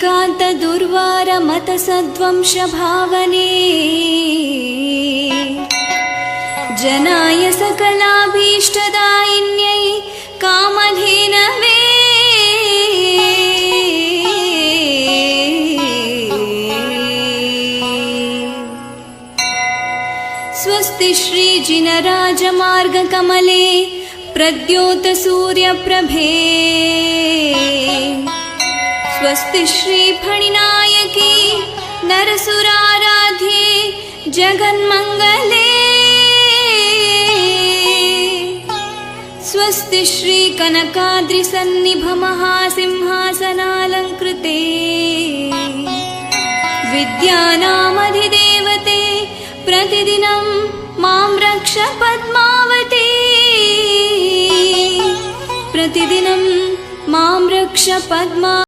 श्रीकान्तदुर्वारमतसद्वंशभावने जनाय सकलाभीष्टदायिन्यै कामधेनवे स्वस्ति श्रीजिनराजमार्गकमले प्रद्योतसूर्यप्रभे स्वस्ति श्रीफणिनायकी नरसुराराध्ये जगन्मङ्गले स्वस्ति श्रीकनकाद्रिसन्निभमहासिंहासनालङ्कृते विद्यानामधिदेवते प्रतिदिनं मां रक्ष पद्मावती प्रतिदिनं मां रक्ष पद्मा